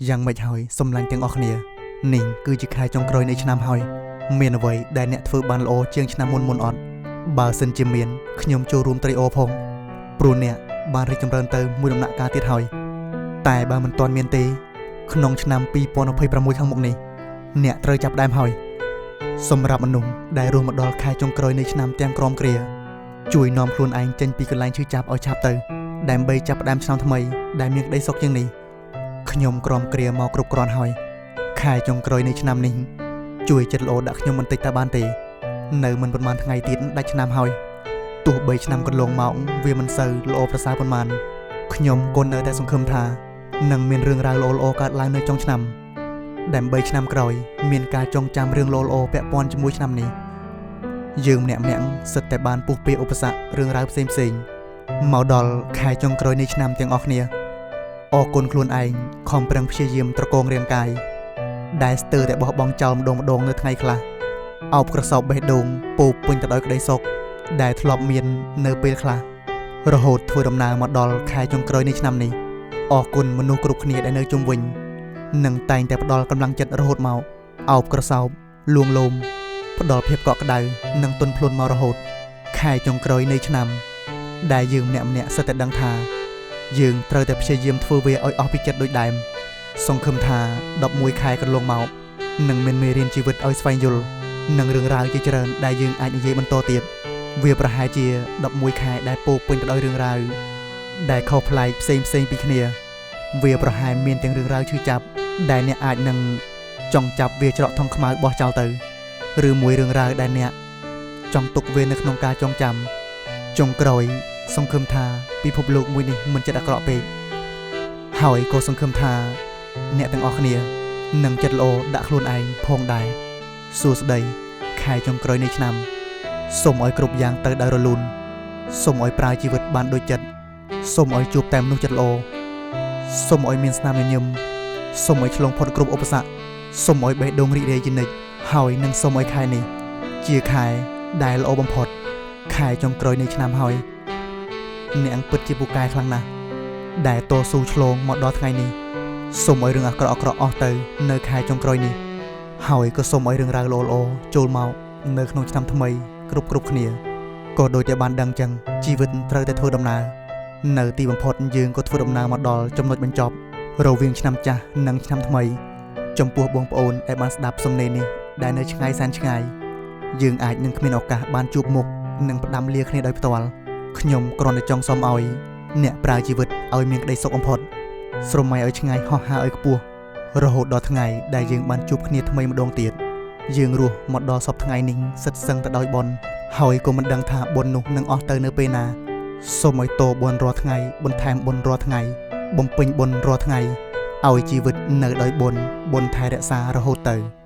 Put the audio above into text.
យ៉ាងមិនហើយសំឡាញ់ទាំងអស់គ្នានេះគឺជាខែចុងក្រោយនៃឆ្នាំហើយមានអ្វីដែលអ្នកធ្វើបានល្អជាងឆ្នាំមុនអត់បើសិនជាមានខ្ញុំចូលរួមត្រីអូផងព្រោះអ្នកបានរីកចម្រើនទៅមួយដំណាក់កាលទៀតហើយតែបើមិនទាន់មានទេក្នុងឆ្នាំ2026ខាងមុខនេះអ្នកត្រូវចាប់ផ្ដើមហើយសម្រាប់មនុស្សដែលរស់មកដល់ខែចុងក្រោយនៃឆ្នាំទាំងក្រមគ្រាជួយនាំខ្លួនឯងចេញពីកន្លែងឈឺចាប់ឲ្យឆាប់ទៅដើម្បីចាប់ផ្ដើមឆ្នាំថ្មីដែលមានក្តីសុខជាងនេះខ្ញុំក្រមគ្រាមកគ្រប់គ្រាន់ហើយខែចុងក្រោយនៃឆ្នាំនេះជួយចិត្តល្អដាក់ខ្ញុំបន្តិចតើបានទេនៅមិនប្រហែលថ្ងៃទៀតដាច់ឆ្នាំហើយទោះបីឆ្នាំកន្លងមកវាមិនសូវល្អប្រសើរប៉ុន្មានខ្ញុំក៏នៅតែសង្ឃឹមថានឹងមានរឿងរ៉ាវល្អៗកើតឡើងនៅចុងឆ្នាំដើម្បីឆ្នាំក្រោយមានការចងចាំរឿងល្អៗពាក់ព័ន្ធជាមួយឆ្នាំនេះយើងម្នាក់សិតតែបានពុះពារឧបសគ្គរឿងរ៉ាវផ្សេងមកដល់ខែចុងក្រោយនៃឆ្នាំទាំងអស់គ្នាអរគុណខ្លួនឯងខំប្រឹងព្យាយាមត្រកងរាងកាយដែលស្ទើរតែបោះបង់ចោលម្ដងនៅថ្ងៃខ្លះអោបក្រសោបបេះដូងពោពេញទៅដោយក្តីសុខដែលធ្លាប់មាននៅពេលខ្លះរហូតធ្វើដំណើរមកដល់ខែចុងក្រោយនៃឆ្នាំនេះអរគុណមនុស្សគ្រប់គ្នាដែលនៅជុំវិញនឹងតែងតែផ្ដល់កម្លាំងចិត្តរហូតមកអោបក្រសោបលួងលោមផ្ដល់ភាពកក់ក្ដៅនិងទន់ភ្លន់មករហូតខែចុងក្រោយនៃឆ្នាំដែលយើងម្នាក់សិតតែដឹងថាយើងត្រូវតែព្យាយាមធ្វើវាឲ្យអស់ពីចិត្តដូចដើមសង្ឃឹមថា11ខែកន្លងមកនឹងមានមេរៀនជីវិតឲ្យស្វែងយល់និងរឿងរ៉ាវជាច្រើនដែលយើងអាចនិយាយបន្តទៀតវាប្រហែលជា11ខែដែលពោពេញទៅដោយរឿងរ៉ាវដែលខុសប្លែកផ្សេងពីគ្នាវាប្រហែលមានទាំងរឿងរ៉ាវឈឺចាប់ដែលអ្នកអាចនឹងចង់ចាប់វាច្រកថងខ្មៅបោះចោលទៅឬមួយរឿងរ៉ាវដែលអ្នកចង់ទុកវានៅក្នុងការចងចាំចុងក្រោយសង្ឃឹមថាពិភពលោកមួយនេះមិនចិត្តអាក្រក់ពេកហើយក៏សង្ឃឹមថាអ្នកទាំងអស់គ្នានឹងចិត្តល្អដាក់ខ្លួនឯងផងដែរសួស្តីខែចុងក្រោយនៃឆ្នាំសូមឲ្យគ្រប់យ៉ាងទៅដោយរលូនសូមឲ្យប្រើជីវិតបានដូចចិត្តសូមឲ្យជួបតែមនុស្សចិត្តល្អសូមឲ្យមានស្នាមញញឹមសូមឲ្យឆ្លងផុតគ្រប់ឧបសគ្គសូមឲ្យបេះដូងរីករាយជានិច្ចហើយនឹងសូមឲ្យខែនេះជាខែដែលល្អបំផុតខែចុងក្រោយនៃឆ្នាំហើយអ្នកពិតជាពូកែខ្លាំងណាស់ដែលតស៊ូឆ្លងមកដល់ថ្ងៃនេះសូមឲ្យរឿងអាក្រក់អស់ទៅនៅខែចុងក្រោយនេះហើយក៏សូមឲ្យរឿងរ៉ាវល្អចូលមកនៅក្នុងឆ្នាំថ្មីគ្រប់គ្នាក៏ដូចតែបានដឹងចឹងជីវិតត្រូវតែធ្វើដំណើរនៅទីបំផុតយើងក៏ធ្វើដំណើរមកដល់ចំណុចបញ្ចប់រវាងឆ្នាំចាស់និងឆ្នាំថ្មីចំពោះបងប្អូនដែលបានស្ដាប់សំណេរនេះដែលនៅឆ្ងាយសែនឆ្ងាយយើងអាចនឹងគ្មានឱកាសបានជួបមុខនិងផ្ដាំលាគ្នាដោយផ្ទាល់ខ្ញុំគ្រាន់តែចង់សុំឲ្យអ្នកប្រើជីវិតឲ្យមានក្តីសុខបំផុតស្រមៃឲ្យឆ្ងាយហោះហើរឲ្យខ្ពស់រហូតដល់ថ្ងៃដែលយើងបានជួបគ្នាថ្មីម្ដងទៀតយើងរស់មកដល់សពថ្ងៃនេះសិតសឹងទៅដោយបុណ្យហើយក៏មិនដឹងថាបុណ្យនោះនឹងអស់ទៅនៅពេលណាសូមឲ្យតបុណ្យរាល់ថ្ងៃបន្ថែមបុណ្យរាល់ថ្ងៃបំពេញបុណ្យរាល់ថ្ងៃឲ្យជីវិតនៅដោយបុណ្យថែរក្សារហូតទៅ